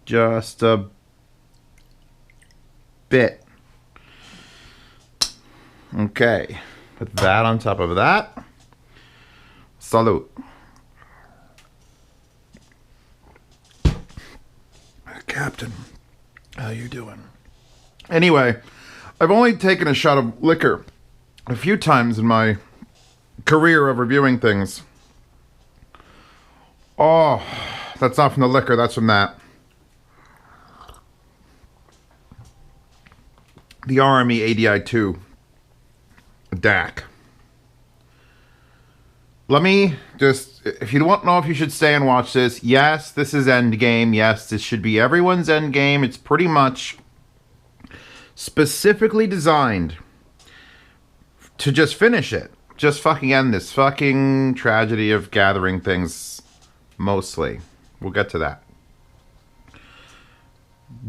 Just a bit. Okay. Put that on top of that. Salute. Captain, how you doing? Anyway, I've only taken a shot of liquor a few times in my career of reviewing things. Oh, that's not from the liquor, that's from that. The RME ADI-2 DAC. Let me just, if you don't know if you should stay and watch this, yes, this is Endgame. Yes, this should be everyone's Endgame. It's pretty much specifically designed to just finish it. Just fucking end this fucking tragedy of gathering things, mostly. We'll get to that.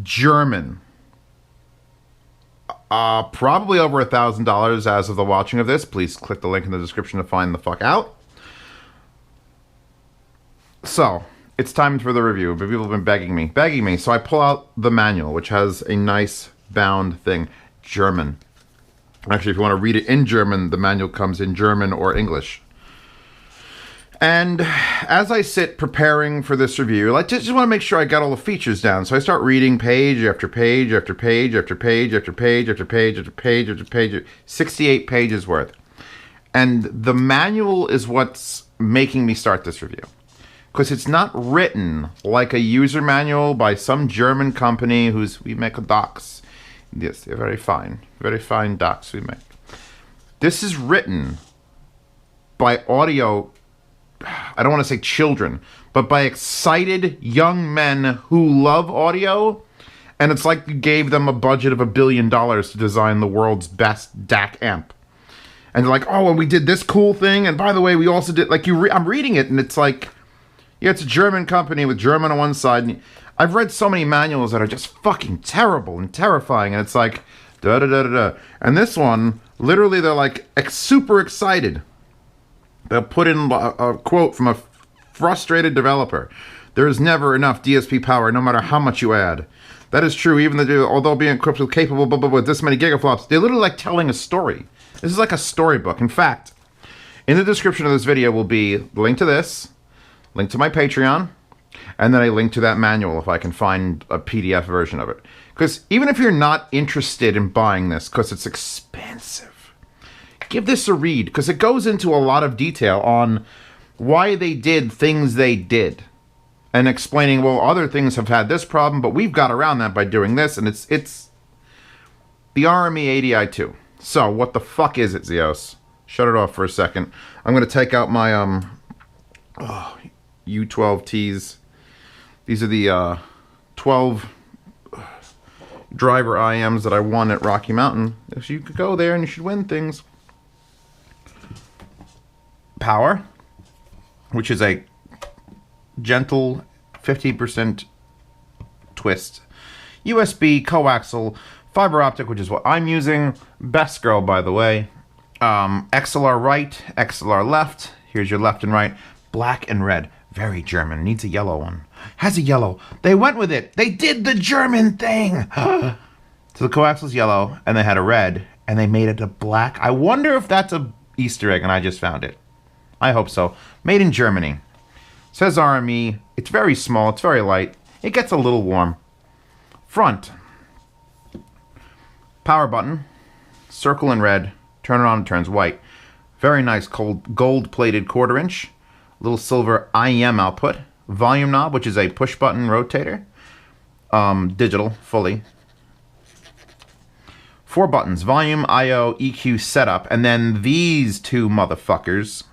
German. Probably over $1,000 as of the watching of this. Please click the link in the description to find the fuck out. So, it's time for the review, but people have been begging me. So I pull out the manual, which has a nice bound thing. German. Actually, if you want to read it in German, the manual comes in German or English. And as I sit preparing for this review, I just want to make sure I got all the features down. So I start reading page after page after page after page after page after page after page after page, 68 pages worth. And the manual is what's making me start this review. Because it's not written like a user manual by some German company we make docs. Yes, they're very fine docs we make. This is written by audio, I don't want to say children, but by excited young men who love audio. And it's like you gave them a budget of $1 billion to design the world's best DAC amp. And they're like, oh, and we did this cool thing. And by the way, we also did, like, I'm reading it and it's like, yeah, it's a German company with German on one side. And I've read so many manuals that are just fucking terrible and terrifying. And it's like, da-da-da-da-da. And this one, literally, they're like super excited. They'll put in a quote from a frustrated developer. There is never enough DSP power, no matter how much you add. That is true, even although being equipped capable with this many gigaflops. They're literally like telling a story. This is like a storybook. In fact, in the description of this video will be the link to this, link to my Patreon, and then a link to that manual if I can find a PDF version of it. Because even if you're not interested in buying this, because it's expensive, give this a read, because it goes into a lot of detail on why they did things they did. And explaining, well, other things have had this problem, but we've got around that by doing this, and it's the RME ADI-2. So, what the fuck is it, Zeos? Shut it off for a second. I'm going to take out my U12Ts. These are the 12 driver IMs that I won at Rocky Mountain. So you could go there and you should win things. Power, which is a gentle 50% twist. USB, coaxial, fiber optic, which is what I'm using. Best girl, by the way. XLR right, XLR left. Here's your left and right. Black and red. Very German. Needs a yellow one. Has a yellow. They went with it. They did the German thing. So the coaxial's yellow, and they had a red, and they made it a black. I wonder if that's a Easter egg, and I just found it. I hope so. Made in Germany. Says RME. It's very small. It's very light. It gets a little warm. Front. Power button. Circle in red. Turn it on, it turns white. Very nice gold-plated 1/4 inch. Little silver IM output. Volume knob, which is a push-button rotator. Digital, fully. 4 buttons. Volume, I/O, EQ, setup. And then these two motherfuckers.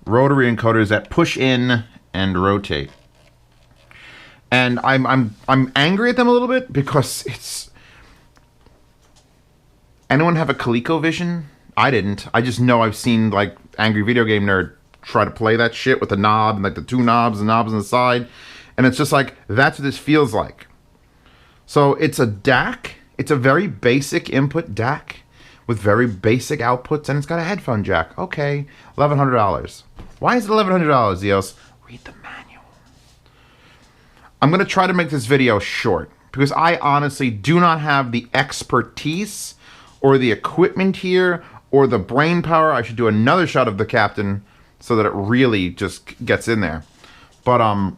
Rotary encoders that push in and rotate. And I'm angry at them a little bit because it's... Anyone have a ColecoVision? I didn't. I just know I've seen, like, Angry Video Game Nerd try to play that shit with the knob and, like, the two knobs and knobs on the side. And it's just like, that's what this feels like. So it's a DAC. It's a very basic input DAC with very basic outputs, and it's got a headphone jack. Okay, $1,100. Why is it $1,100, Zeos? Read the manual. I'm going to try to make this video short because I honestly do not have the expertise or the equipment here or the brain power. I should do another shot of the captain so that it really just gets in there. But,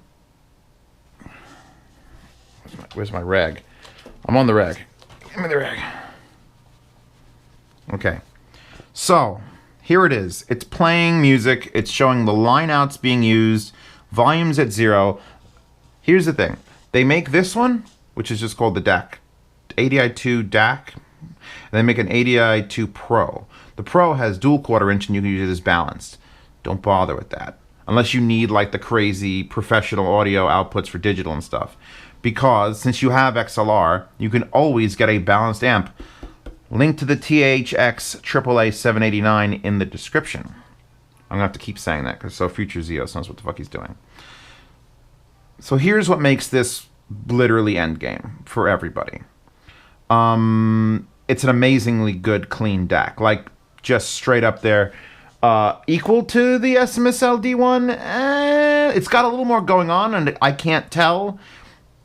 where's my rag? I'm on the rag. Give me the rag. Okay. So, here it is. It's playing music. It's showing the line outs being used. Volume's at 0. Here's the thing. They make this one, which is just called the DAC. ADI-2 DAC. And they make an ADI-2 Pro. The Pro has dual quarter-inch and you can use it as balanced. Don't bother with that. Unless you need like the crazy professional audio outputs for digital and stuff. Because since you have XLR, you can always get a balanced amp. Link to the THX AAA 789 in the description. I'm going to have to keep saying that because so future Zeos knows what the fuck he's doing. So here's what makes this literally endgame for everybody. It's an amazingly good, clean DAC. Like, just straight up there. Equal to the SMSL D1. It's got a little more going on, and I can't tell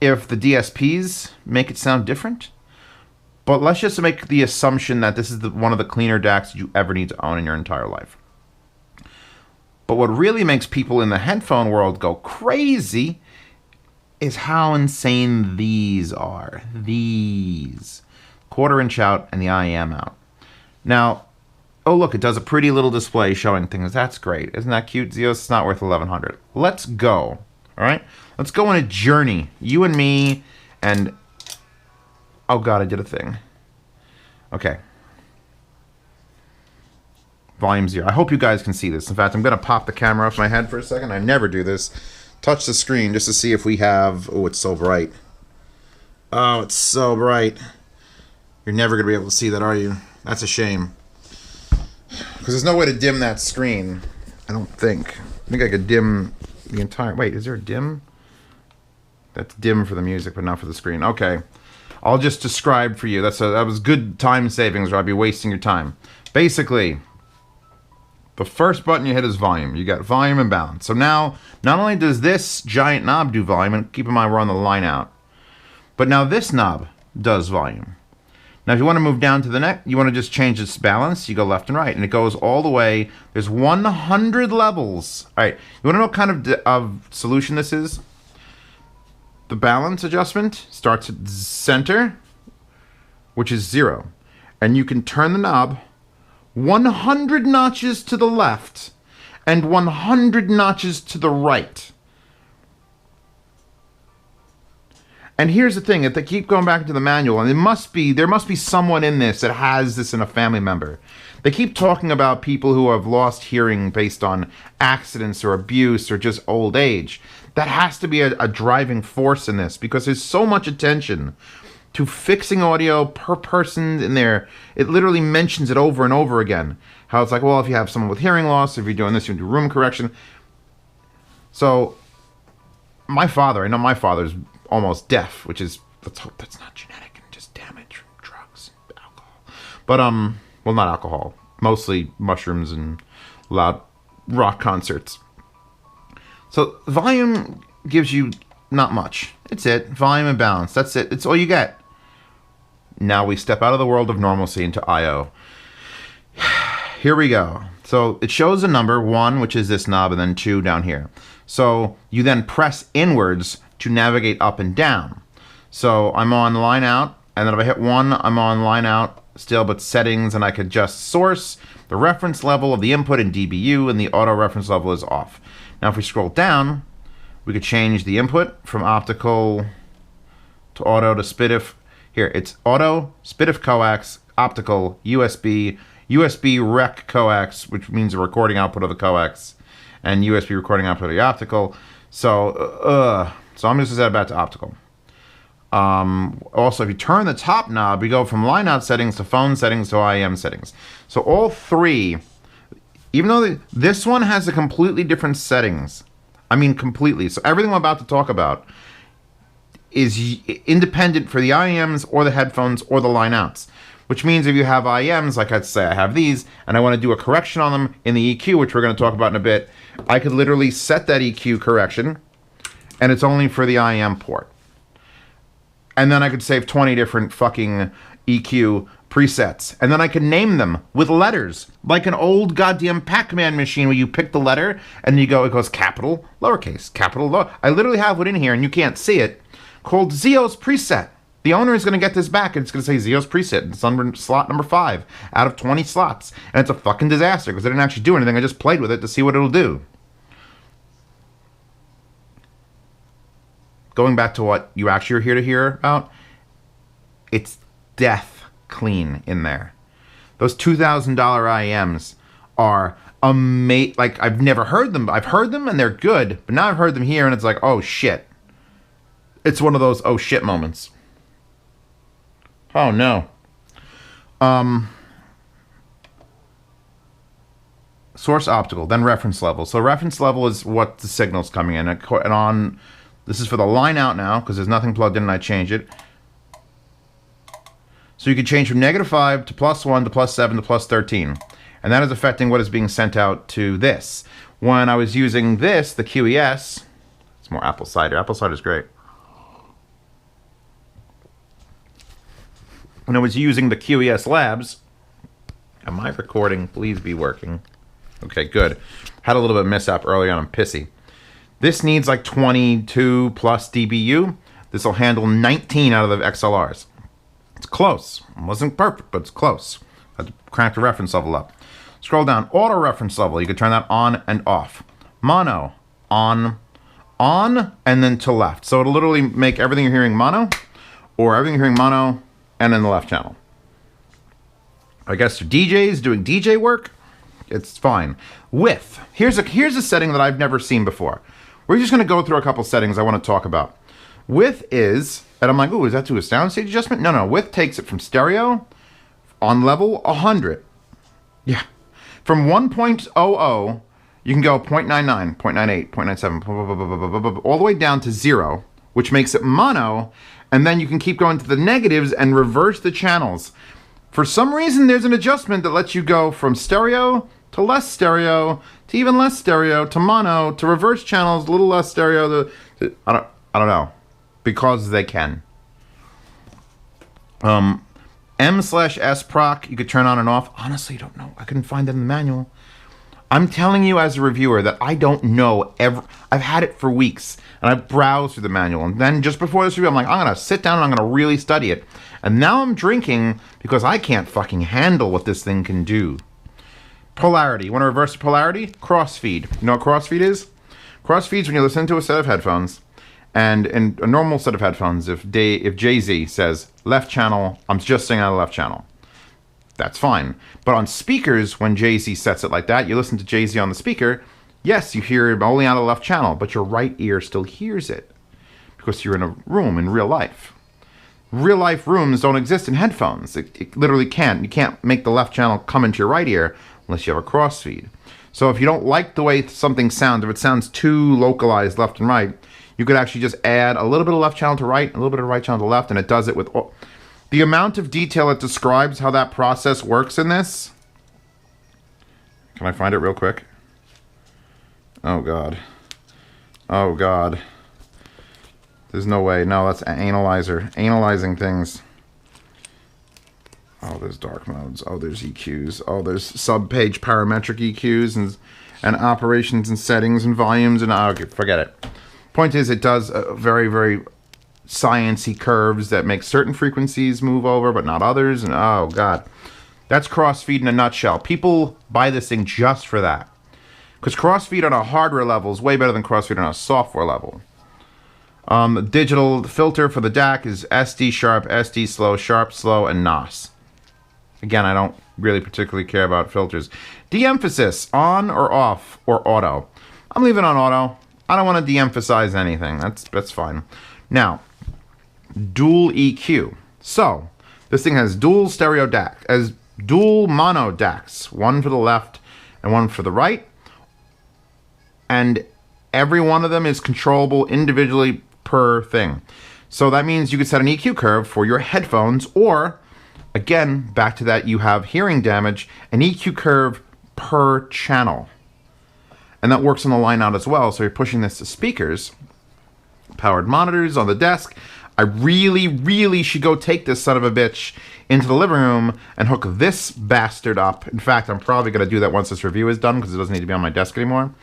if the DSPs make it sound different. But let's just make the assumption that this is one of the cleaner DACs you ever need to own in your entire life. But what really makes people in the headphone world go crazy is how insane these are. These. Quarter-inch out and the IEM out. Now, oh look, it does a pretty little display showing things. That's great. Isn't that cute, Zeos? It's not worth $1,100. Let's go. All right? Let's go on a journey. You and me and... Oh god, I did a thing. Okay. Volume 0. I hope you guys can see this. In fact, I'm going to pop the camera off my head for a second. I never do this. Touch the screen just to see if we have... Oh, it's so bright. Oh, it's so bright. You're never going to be able to see that, are you? That's a shame. Because there's no way to dim that screen. I don't think. I think I could dim the entire... Wait, is there a dim? That's dim for the music, but not for the screen. Okay. I'll just describe for you. That was good time savings, or I'd be wasting your time. Basically, the first button you hit is volume. You got volume and balance. So now, not only does this giant knob do volume, and keep in mind we're on the line out, but now this knob does volume. Now, if you want to move down to the neck, you want to just change its balance, you go left and right, and it goes all the way. There's 100 levels. All right, you want to know what kind of solution this is? The balance adjustment starts at center, which is 0. And you can turn the knob 100 notches to the left and 100 notches to the right. And here's the thing, if they keep going back to the manual, and there must be someone in this that has this in a family member. They keep talking about people who have lost hearing based on accidents or abuse or just old age. That has to be a driving force in this because there's so much attention to fixing audio per person in there. It literally mentions it over and over again. How it's like, well, if you have someone with hearing loss, if you're doing this, you do room correction. So, my father, I know my father's almost deaf, which is, let's hope that's not genetic and just damage from drugs and alcohol. But, well, not alcohol. Mostly mushrooms and loud rock concerts. So, volume gives you not much. It's it. Volume and balance. That's it. It's all you get. Now we step out of the world of normalcy into I/O. Here we go. So, it shows a number, 1, which is this knob, and then 2 down here. So, you then press inwards to navigate up and down. So, I'm on line out, and then if I hit 1, I'm on line out still, but settings, and I could adjust source, the reference level of the input in dBu, and the auto reference level is off. Now, if we scroll down, we could change the input from optical to auto to SPDIF. Here, it's auto, SPDIF coax, optical, USB, USB rec coax, which means the recording output of the coax, and USB recording output of the optical. So I'm just going to set it back to optical. Also, if you turn the top knob, you go from line out settings to phone settings to IEM settings. So all three, even though this one has a completely different settings, I mean completely. So everything I'm about to talk about is independent for the IEMs or the headphones or the line outs. Which means if you have IEMs, like I'd say I have these, and I want to do a correction on them in the EQ, which we're going to talk about in a bit, I could literally set that EQ correction, And it's only for the IM port. And then I could save 20 different fucking EQ presets. And then I could name them with letters. Like an old goddamn Pac-Man machine where you pick the letter and you go, it goes capital, lowercase, capital, lower. I literally have one in here and you can't see it, called Zio's preset. The owner is going to get this back and it's going to say Zio's preset. It's on slot number 5 out of 20 slots. And it's a fucking disaster because I didn't actually do anything. I just played with it to see what it'll do. Going back to what you actually are here to hear about, it's death clean in there. Those $2,000 IMs are amazing. Like, I've never heard them. I've heard them and they're good, but now I've heard them here and it's like, oh shit. It's one of those oh shit moments. Oh no. Source optical, then reference level. So reference level is what the signal's coming in. And on, this is for the line out now, because there's nothing plugged in and I change it. So you can change from -5 to +1 to +7 to +13. And that is affecting what is being sent out to this. When I was using this, the QES, it's more apple cider. Apple cider is great. When I was using the QES labs, and my recording, please be working. Okay, good. Had a little bit of mishap early on. I'm pissy. This needs like 22 plus dBu. This will handle 19 out of the XLRs. It's close. It wasn't perfect, but it's close. I had to crank the reference level up. Scroll down. Auto reference level. You can turn that on and off. Mono. On, and then to left. So it'll literally make everything you're hearing mono, or everything you're hearing mono, and in the left channel. I guess for DJs doing DJ work, it's fine. Width. Here's a setting that I've never seen before. We're just going to go through a couple settings I want to talk about. Width is, and I'm like, ooh, is that to a soundstage adjustment? No, width takes it from stereo on level 100. Yeah. From 1.00, you can go 0.99, 0.98, 0.97, all the way down to 0, which makes it mono, and then you can keep going to the negatives and reverse the channels. For some reason, there's an adjustment that lets you go from stereo to less stereo to even less stereo to mono to reverse channels, a little less stereo. I don't know, because they can. M/S proc, you could turn on and off. Honestly, don't know. I couldn't find it in the manual. I'm telling you as a reviewer that I don't know I've had it for weeks and I've browsed through the manual. And then just before this review, I'm like, I'm going to sit down and I'm going to really study it. And now I'm drinking because I can't fucking handle what this thing can do. Polarity. You want to reverse the polarity? Crossfeed. You know what crossfeed is? Crossfeed's when you listen to a set of headphones. And in a normal set of headphones, if Jay-Z says left channel, I'm just singing out of left channel. That's fine. But on speakers, when Jay-Z sets it like that, you listen to Jay-Z on the speaker, yes, you hear it only out of the left channel, but your right ear still hears it because you're in a room in real life. Real life rooms don't exist in headphones. It literally can't. You can't make the left channel come into your right ear unless you have a crossfeed. So if you don't like the way something sounds, if it sounds too localized left and right, you could actually just add a little bit of left channel to right, a little bit of right channel to left, and it does it with the amount of detail it describes how that process works in this. Can I find it real quick? Oh God. Oh God. There's no way. No, that's an analyzer. Analyzing things. Oh, there's dark modes. Oh, there's EQs. Oh, there's sub-page parametric EQs and operations and settings and volumes and okay, forget it. Point is, it does very, very science-y curves that make certain frequencies move over, but not others. And oh God, that's crossfeed in a nutshell. People buy this thing just for that, because crossfeed on a hardware level is way better than crossfeed on a software level. The digital filter for the DAC is SD sharp, SD slow, sharp slow, and NOS. Again, I don't really particularly care about filters. De-emphasis, on or off or auto. I'm leaving on auto. I don't want to de-emphasize anything. That's fine. Now, dual EQ. So, this thing has dual stereo DAC, as dual mono DACs, one for the left and one for the right. And every one of them is controllable individually per thing. So that means you could set an EQ curve for your headphones, or, again, back to that, you have hearing damage, an EQ curve per channel. And that works on the line out as well. So you're pushing this to speakers. powered monitors on the desk. I really, really should go take this son of a bitch into the living room and hook this bastard up. In fact, I'm probably going to do that once this review is done because it doesn't need to be on my desk anymore.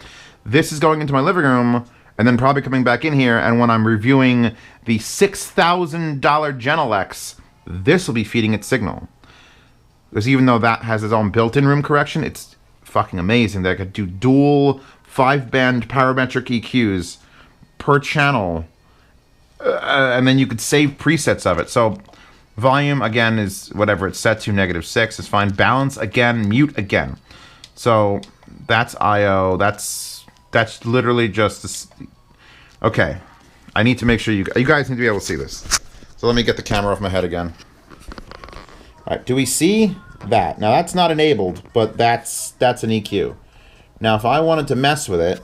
This is going into my living room and then probably coming back in here, and when I'm reviewing the $6,000 Genelex, this will be feeding its signal. Because even though that has its own built-in room correction, it's fucking amazing that I could do dual 5-band parametric EQs per channel, and then you could save presets of it. So volume, again, is whatever it's set to, -6 is fine. Balance, again, mute again. So that's I/O. That's literally just this. Okay, I need to make sure you guys need to be able to see this. So let me get the camera off my head again. All right, do we see that? Now that's not enabled, but that's an EQ. Now if I wanted to mess with it,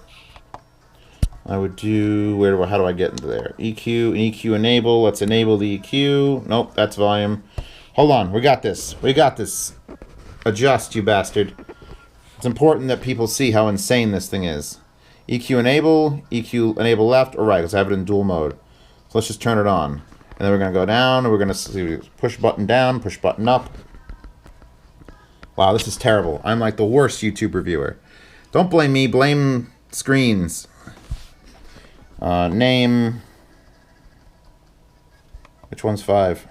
I would do, how do I get into there? EQ enable, let's enable the EQ. Nope, that's volume. Hold on, we got this. We got this. Adjust, you bastard. It's important that people see how insane this thing is. EQ enable left or right, because I have it in dual mode. So let's just turn it on. And then we're going to go down, and we're going to push button down, push button up. Wow, this is terrible. I'm like the worst YouTube reviewer. Don't blame me, blame screens. Name. Which one's 5?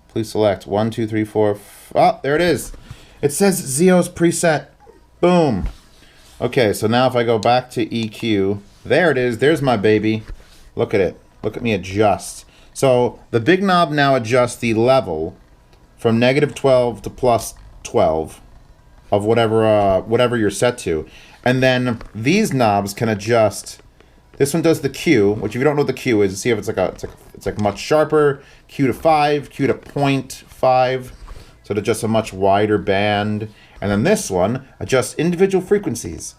Please select 1, 2, 3, 4. Oh, there it is. It says Zio's preset. Boom. Okay, so now if I go back to EQ, there it is. There's my baby. Look at it. Look at me adjust. So the big knob now adjusts the level from -12 to +12 of whatever you're set to, and then these knobs can adjust. This one does the Q, which if you don't know what the Q is, see if it's like much sharper. Q to 5, Q to 0.5, so it adjusts a much wider band. And then this one adjusts individual frequencies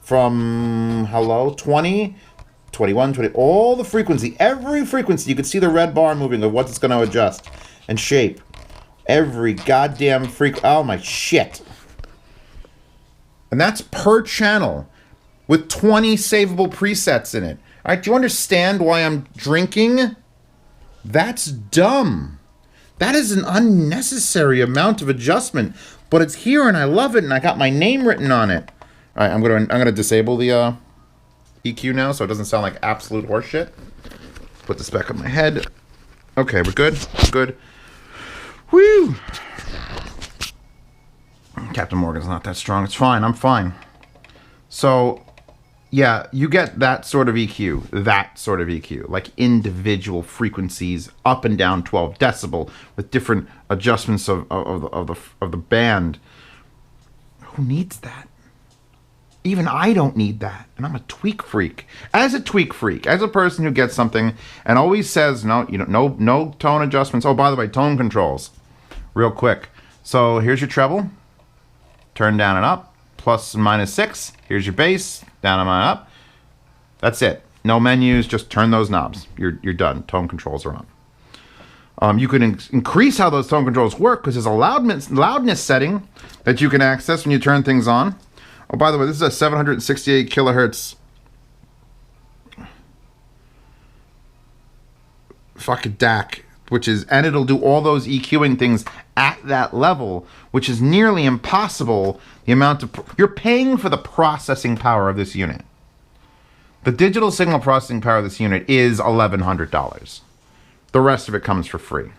from 20, 21, 20, all the frequency, every frequency. You can see the red bar moving of what it's going to adjust and shape. Every goddamn oh my shit. And that's per channel with 20 savable presets in it. All right, do you understand why I'm drinking? That's dumb. That is an unnecessary amount of adjustment, but it's here and I love it and I got my name written on it. All right, I'm gonna disable the EQ now so it doesn't sound like absolute horseshit. Put this back on my head. Okay, we're good. We're good. Woo! Captain Morgan's not that strong. It's fine. I'm fine. So, yeah, you get that sort of EQ, like individual frequencies up and down 12 decibel with different adjustments of the band. Who needs that? Even I don't need that, and I'm a tweak freak. As a tweak freak, as a person who gets something and always says no tone adjustments. Oh, by the way, tone controls, real quick. So here's your treble, turn down and up, plus and -6. Here's your bass, down and up. That's it. No menus, just turn those knobs. You're done. Tone controls are on. You can increase how those tone controls work because there's a loudness setting that you can access when you turn things on. Oh, by the way, this is a 768 kilohertz fucking DAC, and it'll do all those EQing things at that level, which is nearly impossible. The amount of you're paying for the processing power of this unit. The digital signal processing power of this unit is $1,100. The rest of it comes for free.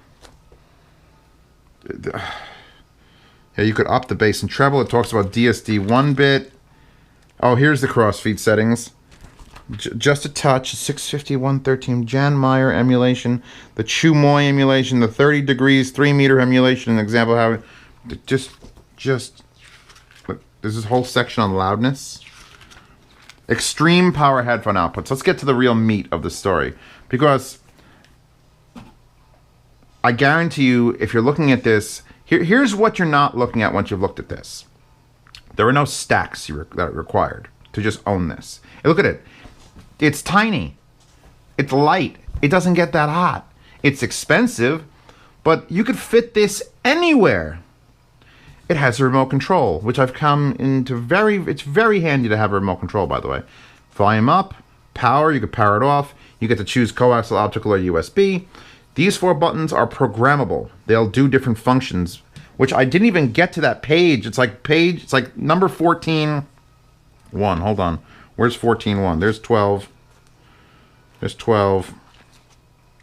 Yeah, you could up the bass and treble. It talks about DSD 1-bit. Oh, here's the crossfeed settings. Just a touch, 650, 113 Jan Meyer emulation, the Chu Moy emulation, the 30 degrees, 3 meter emulation, an example of how just look, there's this whole section on loudness. Extreme power headphone outputs. Let's get to the real meat of the story, because I guarantee you, if you're looking at this, here's what you're not looking at once you've looked at this. There are no stacks that are required to just own this. And look at it. It's tiny. It's light. It doesn't get that hot. It's expensive, but you could fit this anywhere. It has a remote control, which I've come into it's very handy to have a remote control, by the way. Volume up, power, you could power it off. You get to choose coaxial, optical, or USB. These 4 buttons are programmable. They'll do different functions, which I didn't even get to that page. It's like number 14.1. Hold on. Where's 14.1? There's 12. There's 12.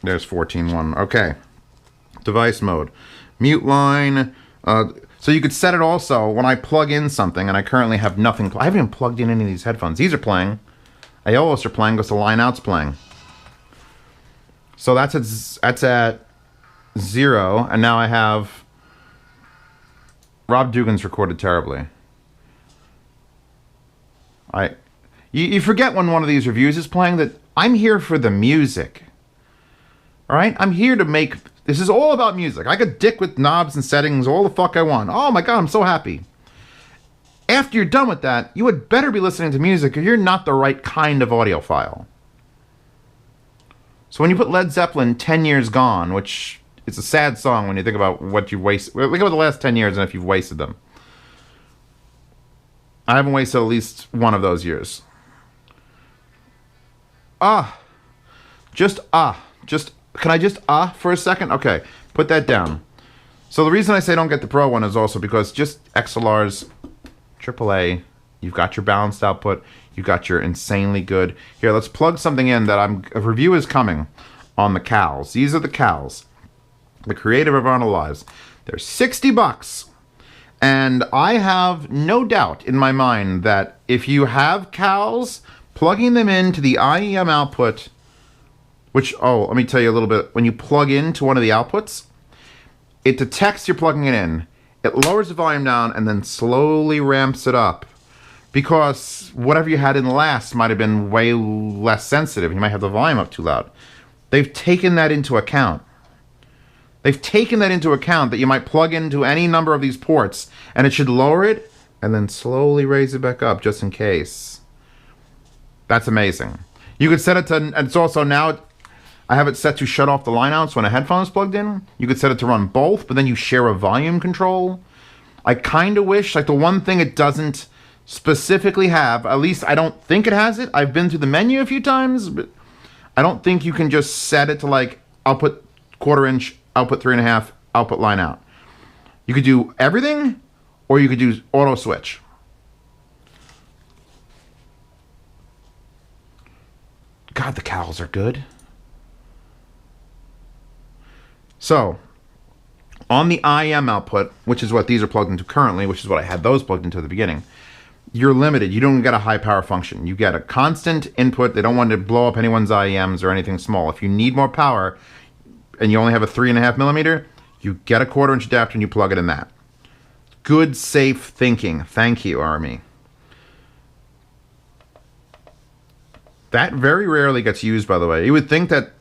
There's 14.1. Okay. Device mode. Mute line. So you could set it also when I plug in something, and I currently have nothing. I haven't even plugged in any of these headphones. These are playing. Aeolus are playing because the line out's playing. So that's at 0, and now I have Rob Dugan's recorded terribly. You forget when one of these reviews is playing that I'm here for the music. All right? I'm here to make... This is all about music. I could dick with knobs and settings all the fuck I want. Oh my god, I'm so happy. After you're done with that, you would better be listening to music or you're not the right kind of audiophile. So when you put Led Zeppelin 10 Years Gone, which is a sad song when you think about what you've wasted... Think about the last 10 years and if you've wasted them. I haven't wasted at least one of those years. Just, can I just, for a second? Okay, put that down. So the reason I say don't get the Pro one is also because just XLRs, AAA, you've got your balanced output, you've got your insanely good. Here, let's plug something in that a review is coming on the CALs. These are the CALs. The Creative of Our Lives. They're $60. And I have no doubt in my mind that if you have CALs, plugging them into the IEM output, which, let me tell you a little bit. When you plug into one of the outputs, it detects you're plugging it in. It lowers the volume down and then slowly ramps it up. Because whatever you had in last might have been way less sensitive. You might have the volume up too loud. They've taken that into account. They've taken that into account that you might plug into any number of these ports and it should lower it and then slowly raise it back up just in case. That's amazing. You could set it to, and it's also now, I have it set to shut off the line outs when a headphone is plugged in. You could set it to run both, but then you share a volume control. I kind of wish, like the one thing it doesn't specifically have, at least I don't think it has it. I've been through the menu a few times, but I don't think you can just set it to like output 1/4 inch, output 3.5, output line out. You could do everything, or you could do auto switch. God, the CALs are good. So, on the IEM output, which is what these are plugged into currently, which is what I had those plugged into at the beginning, you're limited. You don't get a high power function. You get a constant input. They don't want to blow up anyone's IEMs or anything small. If you need more power, and you only have a 3.5 millimeter, you get a 1/4 inch adapter and you plug it in that. Good, safe thinking. Thank you, RME. That very rarely gets used, by the way. You would think that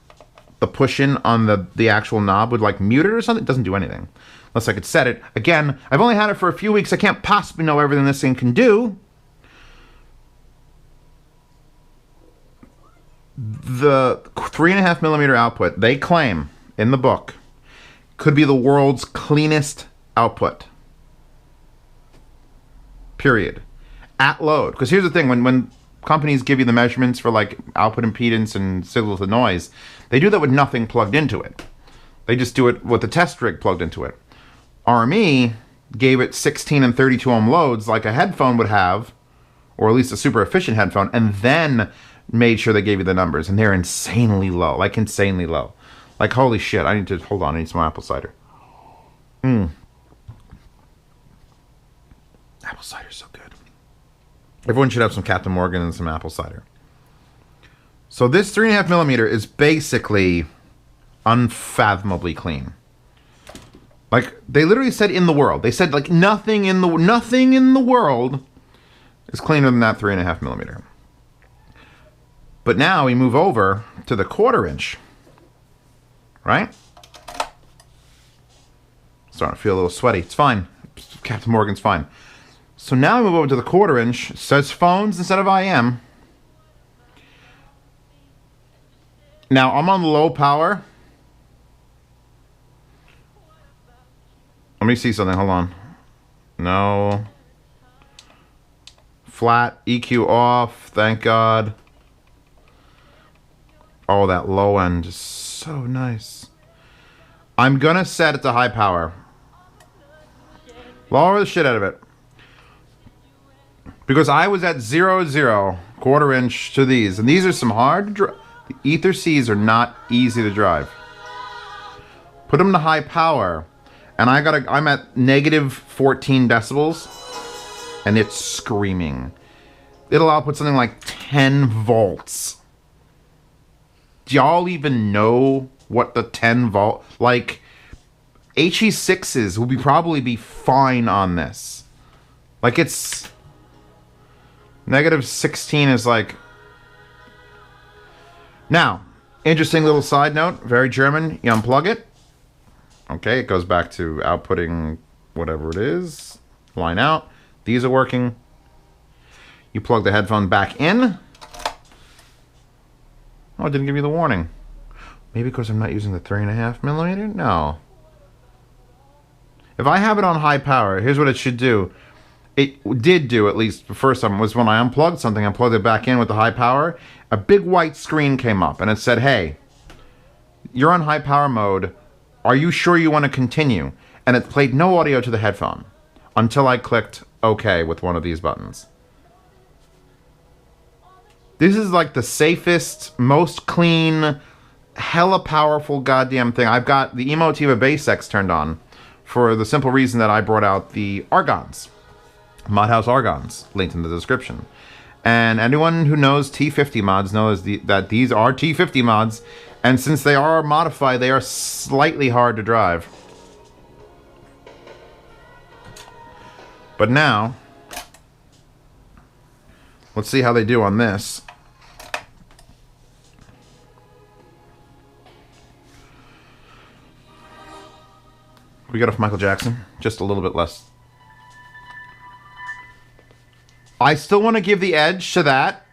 the push-in on the actual knob would like mute it or something. It doesn't do anything. Unless I could set it. Again, I've only had it for a few weeks. I can't possibly know everything this thing can do. The 3.5 millimeter output, they claim in the book, could be the world's cleanest output. Period. At load. Because here's the thing, when companies give you the measurements for like output impedance and signal to noise, they do that with nothing plugged into it. They just do it with the test rig plugged into it. RME gave it 16 and 32 ohm loads like a headphone would have, or at least a super efficient headphone, and then made sure they gave you the numbers, and they're insanely low, like insanely low. Like, holy shit, I need to, hold on, I need some apple cider. Apple cider's so good. Everyone should have some Captain Morgan and some apple cider. So this 3.5 millimeter is basically unfathomably clean. Like, they literally said in the world. They said, like, nothing in the world is cleaner than that 3.5 millimeter. But now we move over to the 1/4 inch. Right? Starting to feel a little sweaty. It's fine. Captain Morgan's fine. So now we move over to the 1/4 inch. It says phones instead of IM. Now I'm on low power. Let me see something. Hold on. No. Flat. EQ off. Thank God. Oh, that low end is so nice. I'm gonna set it to high power. Lower the shit out of it. Because I was at 0, quarter inch to these. And these are some hard to drive. The Ether Cs are not easy to drive. Put them to high power. And I'm at negative 14 decibels. And it's screaming. It'll output something like 10 volts. Do y'all even know what the 10 volt... Like, HE6s will probably be fine on this. Like, it's... Negative 16 is like... Now, interesting little side note. Very German. You unplug it. Okay, it goes back to outputting whatever it is. Line out. These are working. You plug the headphone back in. Oh, it didn't give you the warning. Maybe because I'm not using the 3.5mm? No. If I have it on high power, here's what it should do. It did do, at least the first time, was when I unplugged something, I plugged it back in with the high power, a big white screen came up, and it said, hey, you're on high power mode. Are you sure you want to continue? And it played no audio to the headphone until I clicked OK with one of these buttons. This is like the safest, most clean, hella powerful goddamn thing. I've got the Emotiva Bass X turned on for the simple reason that I brought out the Argons. Modhouse Argons, linked in the description. And anyone who knows T50 mods knows that these are T50 mods, and since they are modified, they are slightly hard to drive. But now, let's see how they do on this. We got off Michael Jackson, just a little bit less. I still want to give the edge to that.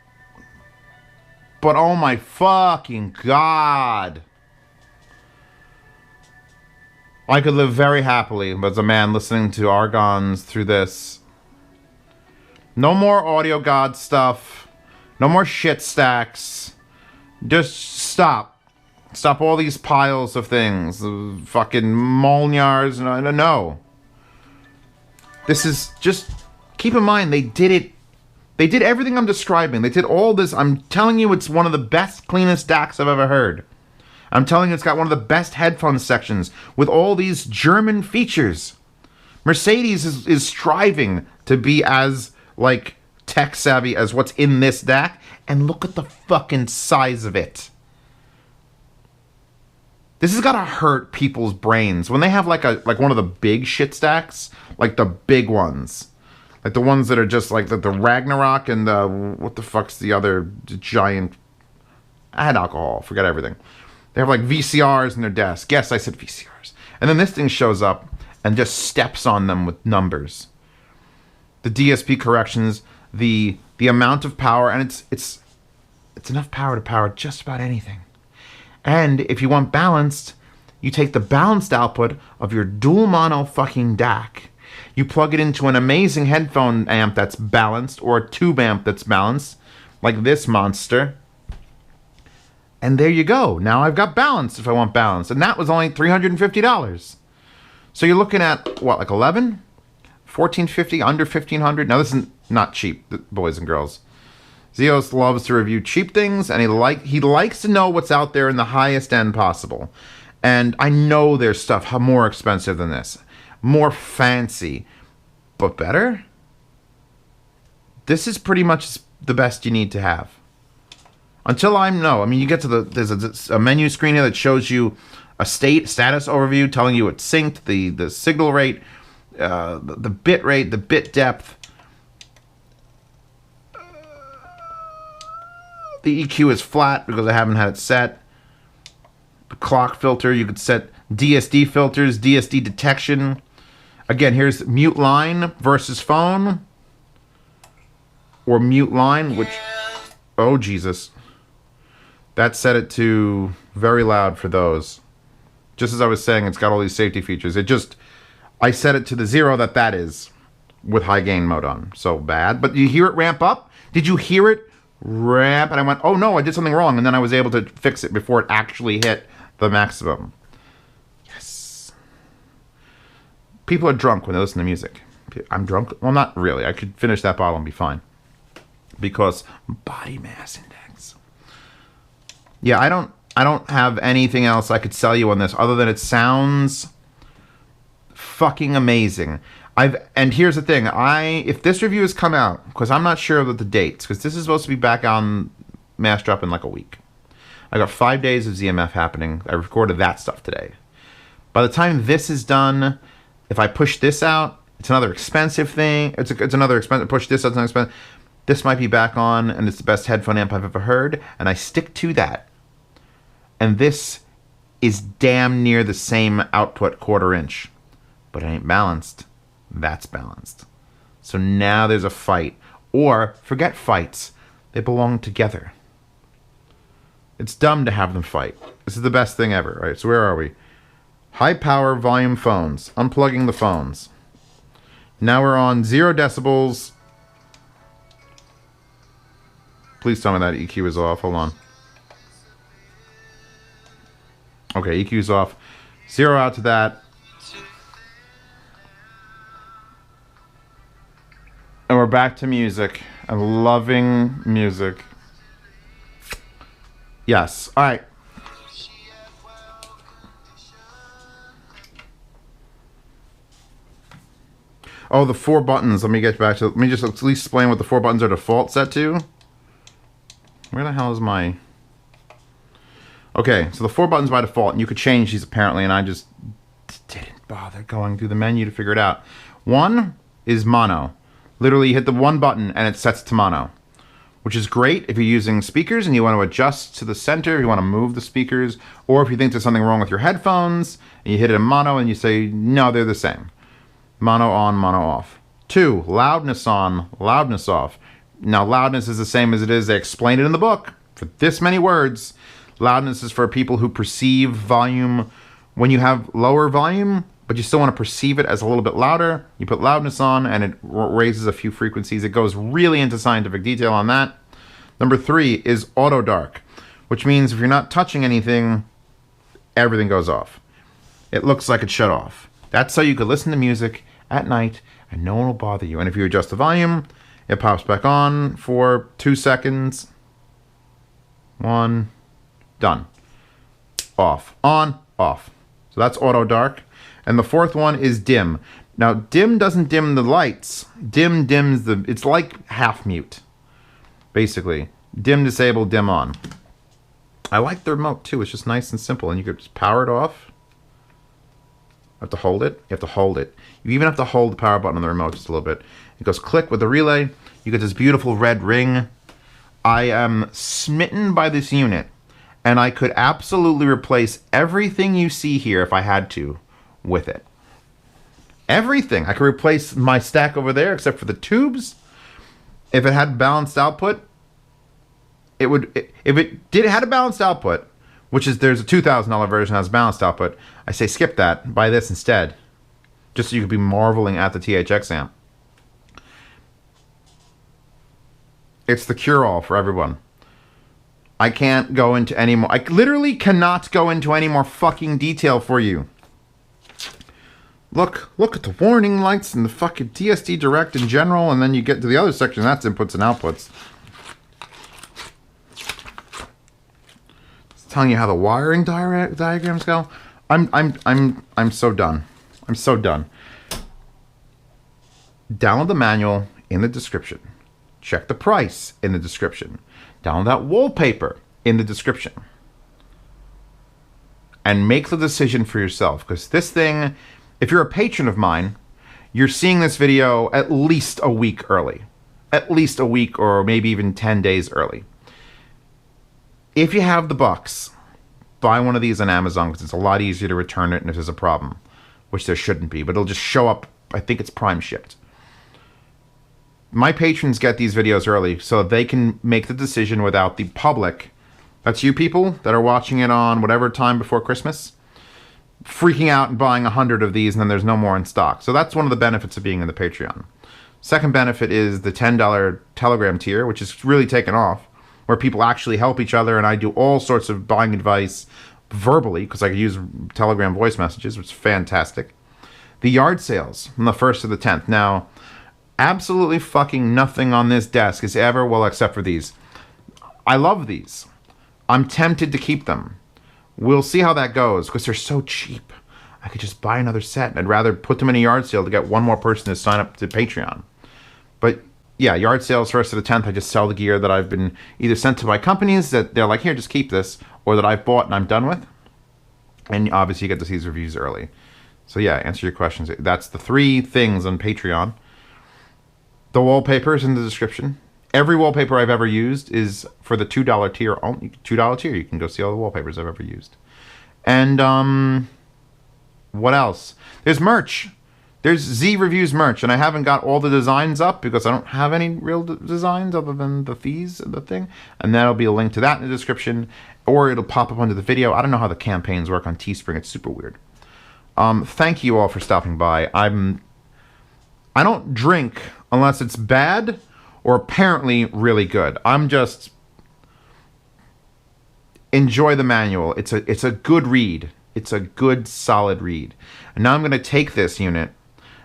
But oh my fucking god. I could live very happily as a man listening to Argons through this. No more audio god stuff. No more shit stacks. Just stop. Stop all these piles of things. Fucking Molnars. No. This is just... Keep in mind, they did it. They did everything I'm describing. They did all this. I'm telling you, it's one of the best, cleanest DACs I've ever heard. I'm telling you, it's got one of the best headphone sections with all these German features. Mercedes is striving to be as, like, tech savvy as what's in this DAC. And look at the fucking size of it. This has got to hurt people's brains. When they have, like one of the big shit stacks, like the big ones. Like the ones that are just like the Ragnarok and the... What the fuck's the other giant... I had alcohol. Forget everything. They have like VCRs in their desk. Yes, I said VCRs. And then this thing shows up and just steps on them with numbers. The DSP corrections, the amount of power, and it's enough power to power just about anything. And if you want balanced, you take the balanced output of your dual mono fucking DAC. You plug it into an amazing headphone amp that's balanced, or a tube amp that's balanced, like this monster. And there you go. Now I've got balance if I want balance. And that was only $350. So you're looking at, what, like 11? $1,450, under $1,500? Now this is not cheap, boys and girls. Zeos loves to review cheap things, and he likes to know what's out there in the highest end possible. And I know there's stuff more expensive than this. More fancy, but better? This is pretty much the best you need to have. Until I mean, you get to there's a menu screen here that shows you a status overview telling you it's synced, the signal rate, the bit rate, the bit depth. The EQ is flat because I haven't had it set. The clock filter, you could set DSD filters, DSD detection. Again, here's mute line versus phone. Or mute line, which... Oh, Jesus. That set it to very loud for those. Just as I was saying, it's got all these safety features. I set it to the 0 that is with high gain mode on. So bad. But you hear it ramp up? Did you hear it ramp, and I went, oh no, I did something wrong, and then I was able to fix it before it actually hit the maximum. Yes. People are drunk when they listen to music. I'm drunk? Well, not really. I could finish that bottle and be fine. Because body mass index. Yeah, I don't have anything else I could sell you on this other than it sounds fucking amazing. And here's the thing, if this review has come out, because I'm not sure of the dates, because this is supposed to be back on Mass Drop in like a week. I got 5 days of ZMF happening. I recorded that stuff today. By the time this is done, if I push this out, it's another expensive thing. It's another expensive. Push this out, it's another expensive. This might be back on, and it's the best headphone amp I've ever heard, and I stick to that. And this is damn near the same output 1/4 inch, but it ain't balanced. That's balanced. So now there's a fight. Or, forget fights. They belong together. It's dumb to have them fight. This is the best thing ever, right? So where are we? High power volume phones. Unplugging the phones. Now we're on 0 decibels. Please tell me that EQ is off. Hold on. Okay, EQ is off. 0 out to that. And we're back to music. I'm loving music. Yes. All right. Oh, the 4 buttons. Let me get back to... Let me just at least explain what the 4 buttons are default set to. Where the hell is my... Okay, so the 4 buttons by default, and you could change these apparently, and I just didn't bother going through the menu to figure it out. 1 is mono. Literally, you hit the 1 button, and it sets to mono. Which is great if you're using speakers, and you want to adjust to the center, if you want to move the speakers, or if you think there's something wrong with your headphones, and you hit it in mono, and you say, no, they're the same. Mono on, mono off. 2, loudness on, loudness off. Now, loudness is the same as it is. They explain it in the book for this many words. Loudness is for people who perceive volume when you have lower volume, but you still want to perceive it as a little bit louder. You put loudness on, and it raises a few frequencies. It goes really into scientific detail on that. Number 3 is auto dark, which means if you're not touching anything, everything goes off. It looks like it's shut off. That's so you could listen to music at night, and no one will bother you. And if you adjust the volume, it pops back on for 2 seconds. 1, done. Off, on, off. So that's auto dark. And the 4th one is dim. Now, dim doesn't dim the lights. Dim dims the... It's like half mute, basically. Dim, disable, dim on. I like the remote, too. It's just nice and simple. And you could just power it off. You have to hold it. You have to hold it. You even have to hold the power button on the remote just a little bit. It goes click with the relay. You get this beautiful red ring. I am smitten by this unit. And I could absolutely replace everything you see here if I had to with it. Everything. I could replace my stack over there except for the tubes. If it had balanced output, it would... If it had a balanced output, which is there's a $2,000 version that has balanced output, I say skip that. Buy this instead. Just so you could be marveling at the THX amp. It's the cure-all for everyone. I can't go into any more... I literally cannot go into any more fucking detail for you. Look at the warning lights and the fucking DSD Direct in general, and then you get to the other section, that's inputs and outputs. It's telling you how the wiring diagrams go. I'm so done. I'm so done. Download the manual in the description. Check the price in the description. Download that wallpaper in the description. And make the decision for yourself, because this thing... If you're a patron of mine, you're seeing this video at least a week early. At least a week or maybe even 10 days early. If you have the bucks, buy one of these on Amazon because it's a lot easier to return it and if there's a problem. Which there shouldn't be, but it'll just show up. I think it's prime shipped. My patrons get these videos early so they can make the decision without the public. That's you people that are watching it on whatever time before Christmas. Freaking out and buying 100 of these and then there's no more in stock. So that's one of the benefits of being in the Patreon. Second benefit is the $10 Telegram tier, which is really taken off. where people actually help each other, and I do all sorts of buying advice verbally, because I can use Telegram voice messages, which is fantastic. The yard sales from the 1st to the 10th. Now, absolutely fucking nothing on this desk is ever, well, except for these. I love these. I'm tempted to keep them. We'll see how that goes, because they're so cheap. I could just buy another set. I'd rather put them in a yard sale to get one more person to sign up to Patreon. But yeah, yard sales 1st to the 10th. I just sell the gear that I've been either sent to my companies that they're like, here, just keep this, or that I've bought and I'm done with. And obviously you get to see these reviews early. So yeah, answer your questions. That's the 3 things on Patreon. The wallpaper is in the description. Every wallpaper I've ever used is for the $2 tier. $2 tier, you can go see all the wallpapers I've ever used. And what else? There's merch. There's Z Reviews merch, and I haven't got all the designs up because I don't have any real designs other than the fees of the thing. And that'll be a link to that in the description, or it'll pop up under the video. I don't know how the campaigns work on Teespring. It's super weird. Thank you all for stopping by. I don't drink unless it's bad or apparently really good. I'm just enjoy the manual. It's a good read. It's a good solid read. And now I'm going to take this unit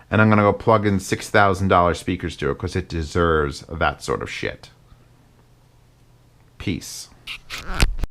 and I'm going to go plug in $6,000 speakers to it because it deserves that sort of shit. Peace.